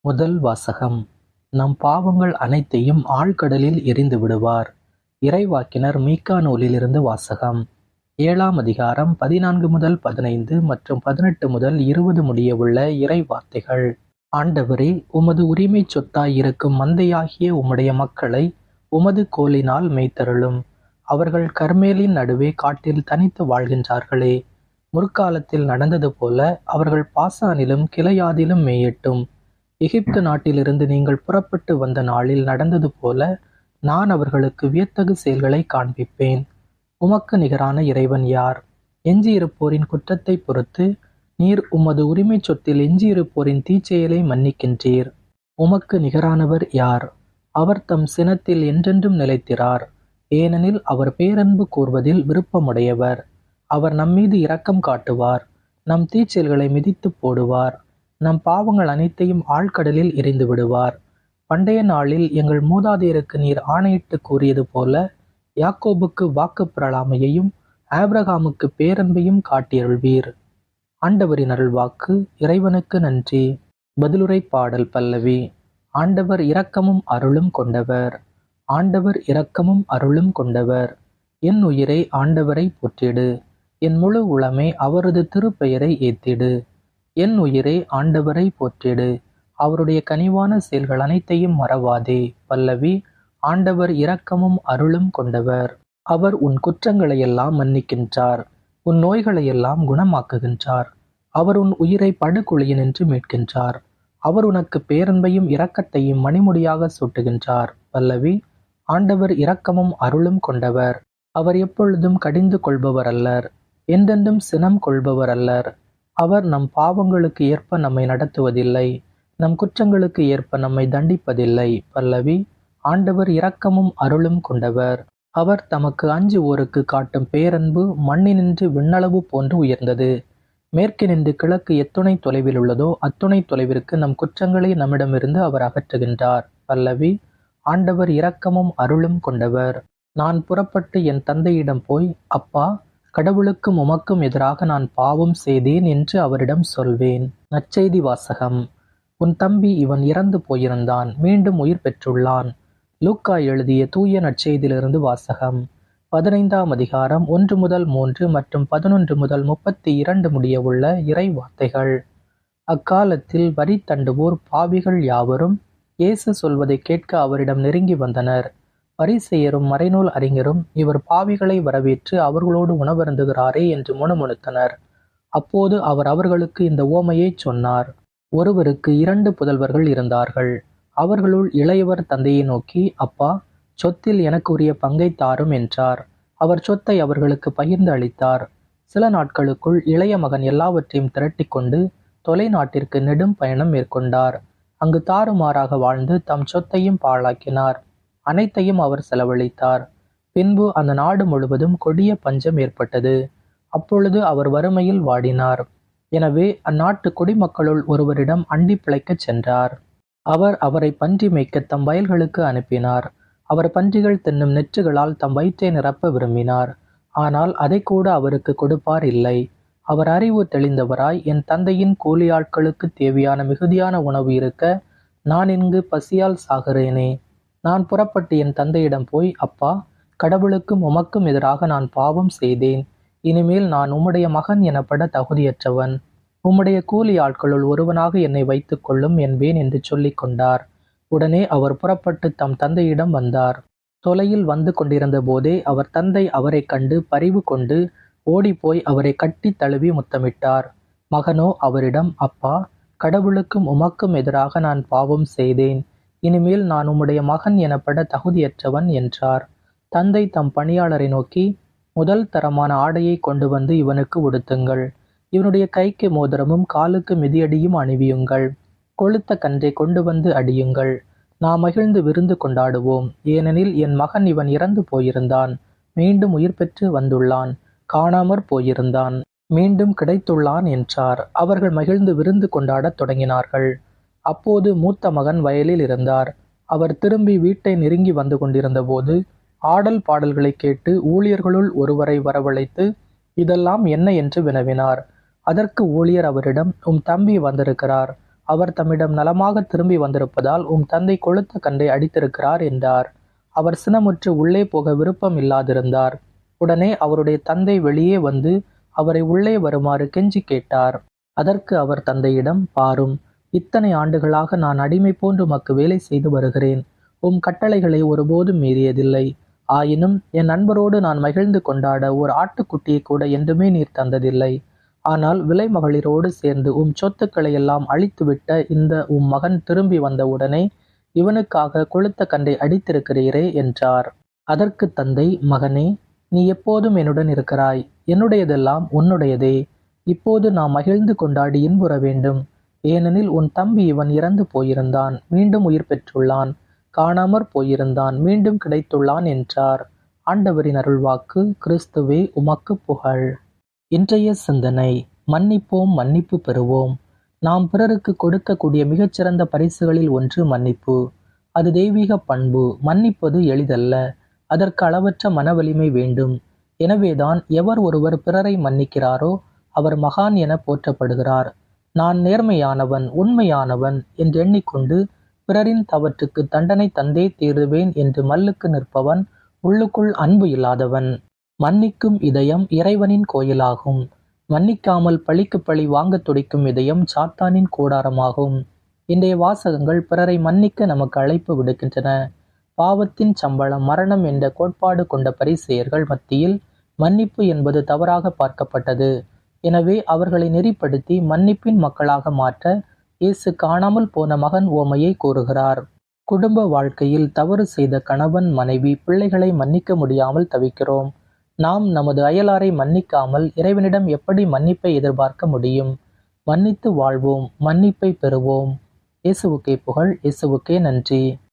முதல் வாசகம். நம் பாவங்கள் அனைத்தையும் ஆழ்கடலில் எறிந்து விடுவார். இறைவாக்கினர் மீகா நூலிலிருந்து வாசகம். 7ஆம் அதிகாரம் 14 முதல் 15 மற்றும் 18 முதல் 20 முடிய உள்ள இறை வார்த்தைகள். ஆண்டவரே, உமது உரிமை சொத்தாயிருக்கும் மந்தையாகிய உம்முடைய மக்களை உமது கோலினால் மேய்த்தருளும். அவர்கள் கர்மேலின் நடுவே காட்டில் தனித்து வாழ்கின்றார்களே. முற்காலத்தில் நடந்தது போல அவர்கள் பாசானிலும் கிளையாதிலும் மேயட்டும். எகிப்து நாட்டிலிருந்து நீங்கள் புறப்பட்டு வந்த நாளில் நடந்தது போல நான் அவர்களுக்கு வியத்தகு செயல்களை காண்பிப்பேன். உமக்கு நிகரான இறைவன் யார்? எஞ்சியிருப்போரின் குற்றத்தை பொறுத்து நீர் உமது உரிமை சொத்தில் எஞ்சியிருப்போரின் தீச்செயலை மன்னிக்கின்றீர். உமக்கு நிகரானவர் யார்? அவர் தம் சினத்தில் என்றென்றும் நிலைத்திரார். ஏனெனில் அவர் பேரன்பு கூர்வதில் விருப்பமுடையவர். அவர் நம்மீது இரக்கம் காட்டுவார். நம் தீச்செயல்களை மிதித்து போடுவார். நம் பாவங்கள் அனைத்தையும் ஆழ்கடலில் எறிந்து விடுவார். பண்டைய நாளில் எங்கள் மூதாதையருக்கு நீர் ஆணையிட்டு கூறியது போல யாக்கோபுக்கு வாக்கு பிரலாமையையும் ஆபிரகாமுக்கு பேரன்பையும் காட்டியருள்வீர். ஆண்டவரின் அருள்வாக்கு. இறைவனுக்கு நன்றி. பதிலுரை பாடல் பல்லவி. ஆண்டவர் இரக்கமும் அருளும் கொண்டவர். ஆண்டவர் இரக்கமும் அருளும் கொண்டவர். என் உயிரை ஆண்டவரை போற்றிடு. என் முழு உளமே அவரது திருப்பெயரை ஏத்திடு. என் உயிரே ஆண்டவரை போற்றிடு. அவருடைய கனிவான செயல்கள் அனைத்தையும் மறவாதே. பல்லவி. ஆண்டவர் இரக்கமும் அருளும் கொண்டவர். அவர் உன் குற்றங்களையெல்லாம் மன்னிக்கின்றார். உன் நோய்களையெல்லாம் குணமாக்குகின்றார். அவர் உன் உயிரை படுகுழியினின்று மீட்கின்றார். அவர் உனக்கு பேரன்பையும் இரக்கத்தையும் மணிமுடியாக சூட்டுகின்றார். பல்லவி. ஆண்டவர் இரக்கமும் அருளும் கொண்டவர். அவர் எப்பொழுதும் கடிந்து கொள்பவர் அல்லர். என்றென்றும் சினம் கொள்பவர் அல்லர். அவர் நம் பாவங்களுக்கு ஏற்ப நம்மை நடத்துவதில்லை. நம் குற்றங்களுக்கு ஏற்ப நம்மை தண்டிப்பதில்லை. பல்லவி. ஆண்டவர் இரக்கமும் அருளும் கொண்டவர். அவர் தமக்கு அஞ்சுவோருக்கு காட்டும் பேரன்பு மண்ணினின்று விண்ணளவு போன்று உயர்ந்தது. மேற்கினின்று கிழக்கு எத்துணை தொலைவில் உள்ளதோ அத்துணை தொலைவிற்கு நம் குற்றங்களை நம்மிடமிருந்து அவர் அகற்றுகின்றார். பல்லவி. ஆண்டவர் இரக்கமும் அருளும் கொண்டவர். நான் புறப்பட்டு என் தந்தையிடம் போய், அப்பா, கடவுளுக்கும் உமக்கும் எதிராக நான் பாவம் செய்தேன் என்று அவரிடம் சொல்வேன். நற்செய்தி வாசகம். உன் தம்பி இவன் இறந்து போயிருந்தான், மீண்டும் உயிர் பெற்றுள்ளான். லூக்கா எழுதிய தூய நற்செய்தியிலிருந்து வாசகம். 15ஆம் அதிகாரம் 1 முதல் 3 மற்றும் 11 முதல் 32 முடிய உள்ள இறை வார்த்தைகள். அக்காலத்தில் வரி தண்டுவோர் பாவிகள் யாவரும் இயேசு சொல்வதை கேட்க அவரிடம் நெருங்கி வந்தனர். பரிசேயரும் மறைநூல் அறிஞரும் இவர் பாவிகளை வரவேற்று அவர்களோடு உணவருந்துகிறாரே என்று முணுமுணுத்தனர். அப்போது அவர் அவர்களுக்கு இந்த உவமையை சொன்னார். ஒருவருக்கு 2 புதல்வர்கள் இருந்தார்கள். அவர்களுள் இளையவர் தந்தையை நோக்கி, அப்பா, சொத்தில் எனக்கு உரிய பங்கை தாரும் என்றார். அவர் சொத்தை அவர்களுக்கு பகிர்ந்து அளித்தார். சில நாட்களுக்குள் இளைய மகன் எல்லாவற்றையும் திரட்டி கொண்டு தொலைநாட்டிற்கு நெடும் பயணம் மேற்கொண்டார். அங்கு தாறுமாறாக வாழ்ந்து தம் சொத்தையும் பாழாக்கினார். அனைத்தையும் அவர் செலவழித்தார். பின்பு அந்த நாடு முழுவதும் கொடிய பஞ்சம் ஏற்பட்டது. அப்பொழுது அவர் வறுமையில் வாடினார். எனவே அந்நாட்டு குடிமக்களுள் ஒருவரிடம் அண்டி பிழைக்கச் சென்றார். அவர் அவரை பன்றி மேய்க்க தம் வயல்களுக்கு அனுப்பினார். அவர் பன்றிகள் தின்னும் நெற்றுகளால் தம் வயிற்றை நிரப்ப விரும்பினார். ஆனால் அதை கூட அவருக்கு கொடுப்பார் இல்லை. அவர் அறிவு தெளிந்தவராய், என் தந்தையின் கூலியாட்களுக்கு தேவையான மிகுதியான உணவு இருக்க நான் இங்கு பசியால் சாகிறேனே. நான் புறப்பட்டு என் தந்தையிடம் போய், அப்பா, கடவுளுக்கும் உமக்கும் எதிராக நான் பாவம் செய்தேன். இனிமேல் நான் உம்முடைய மகன் எனப்பட தகுதியற்றவன். உம்முடைய கூலி ஆட்களுள் ஒருவனாக என்னை வைத்துக் கொள்ளும் என்பேன் என்று சொல்லிக் கொண்டார். உடனே அவர் புறப்பட்டு தம் தந்தையிடம் வந்தார். தொலையில் வந்து கொண்டிருந்த போதே அவர் தந்தை அவரை கண்டு பரிவு கொண்டு ஓடிப்போய் அவரை கட்டி தழுவி முத்தமிட்டார். மகனோ அவரிடம், அப்பா, கடவுளுக்கும் உமக்கும் எதிராக நான் பாவம் செய்தேன். இனிமேல் நான் உம்முடைய மகன் எனப்பட தகுதியற்றவன் என்றார். தந்தை தம் பணியாளரை நோக்கி, முதல் தரமான ஆடையை கொண்டு வந்து இவனுக்கு உடுத்துங்கள். இவனுடைய கைக்கு மோதிரமும் காலுக்கு மிதியடியும் அணிவியுங்கள். கொழுத்த கன்றை கொண்டு வந்து அடியுங்கள். நாம் மகிழ்ந்து விருந்து கொண்டாடுவோம். ஏனெனில் என் மகன் இவன் இறந்து போயிருந்தான், மீண்டும் உயிர் பெற்று வந்துள்ளான். காணாமற் போயிருந்தான், மீண்டும் கிடைத்துள்ளான் என்றார். அவர்கள் மகிழ்ந்து விருந்து கொண்டாடத் தொடங்கினார்கள். அப்போது மூத்த மகன் வயலில் இருந்தார். அவர் திரும்பி வீட்டை நெருங்கி வந்து கொண்டிருந்த போது ஆடல் பாடல்களை கேட்டு ஊழியர்களுள் ஒருவரை வரவழைத்து, இதெல்லாம் என்ன என்று வினவினார். அதற்கு ஊழியர் அவரிடம், உம் தம்பி வந்திருக்கிறார். அவர் தம்மிடம் நலமாக திரும்பி வந்திருப்பதால் உம் தந்தை கொழுத்த கன்றை அடித்திருக்கிறார் என்றார். அவர் சினமுற்று உள்ளே போக விருப்பம் இல்லாதிருந்தார். உடனே அவருடைய தந்தை வெளியே வந்து அவரை உள்ளே வருமாறு கெஞ்சி கேட்டார். அதற்கு அவர் தந்தையிடம், பாரும், இத்தனை ஆண்டுகளாக நான் அடிமை போன்று உமக்கு வேலை செய்து வருகிறேன். உம் கட்டளைகளை ஒருபோதும் மீறியதில்லை. ஆயினும் என் நண்பரோடு நான் மகிழ்ந்து கொண்டாட ஓர் ஆட்டுக்குட்டியை கூட என்றுமே நீர் தந்ததில்லை. ஆனால் விலை மகளிரோடு சேர்ந்து உம் சொத்துக்களை எல்லாம் அழித்துவிட்ட இந்த உம் மகன் திரும்பி வந்தவுடனே இவனுக்காக கொழுத்த கன்றை அடித்திருக்கிறீரே என்றார். அதற்கு தந்தை, மகனே, நீ எப்போதும் என்னுடன் இருக்கிறாய். என்னுடையதெல்லாம் உன்னுடையதே. இப்போது நாம் மகிழ்ந்து கொண்டாடி இன்புற வேண்டும். ஏனெனில் உன் தம்பி இவன் இறந்து போயிருந்தான், மீண்டும் உயிர் பெற்றுள்ளான். காணாமற் போயிருந்தான், மீண்டும் கிடைத்துள்ளான் என்றார். ஆண்டவரின் அருள்வாக்கு. கிறிஸ்துவே உமக்கு புகழ். இன்றைய சிந்தனை: மன்னிப்போம், மன்னிப்பு பெறுவோம். நாம் பிறருக்கு கொடுக்கக்கூடிய மிகச்சிறந்த பரிசுகளில் ஒன்று மன்னிப்பு. அது தெய்வீக பண்பு. மன்னிப்பது எளிதல்ல. அதற்கு அளவற்ற மனவலிமை வேண்டும். எனவேதான் எவர் ஒருவர் பிறரை மன்னிக்கிறாரோ அவர் மகான் என போற்றப்படுகிறார். நான் நேர்மையானவன், உண்மையானவன் என்று எண்ணிக்கொண்டு பிறரின் தவற்றுக்கு தண்டனை தந்தே தீருவேன் என்று மல்லுக்கு நிற்பவன் உள்ளுக்குள் அன்பு இல்லாதவன். மன்னிக்கும் இதயம் இறைவனின் கோயிலாகும். மன்னிக்காமல் பழிக்கு பழி வாங்க துடிக்கும் இதயம் சாத்தானின் கூடாரமாகும். இன்றைய வாசகங்கள் பிறரை மன்னிக்க நமக்கு அழைப்பு விடுக்கின்றன. பாவத்தின் சம்பளம் மரணம் என்ற கோட்பாடு கொண்ட பரிசேயர்கள் மத்தியில் மன்னிப்பு என்பது தவறாக பார்க்கப்பட்டது. எனவே அவர்களை நெறிப்படுத்தி மன்னிப்பின் மக்களாக மாற்ற இயேசு காணாமல் போன மகன் உவமையை கூறுகிறார். குடும்ப வாழ்க்கையில் தவறு செய்த கணவன், மனைவி, பிள்ளைகளை மன்னிக்க முடியாமல் தவிக்கிறோம். நாம் நமது அயலாரை மன்னிக்காமல் இறைவனிடம் எப்படி மன்னிப்பை எதிர்பார்க்க முடியும்? மன்னித்து வாழ்வோம், மன்னிப்பை பெறுவோம். இயேசுவுக்கே புகழ், இயேசுவுக்கே நன்றி.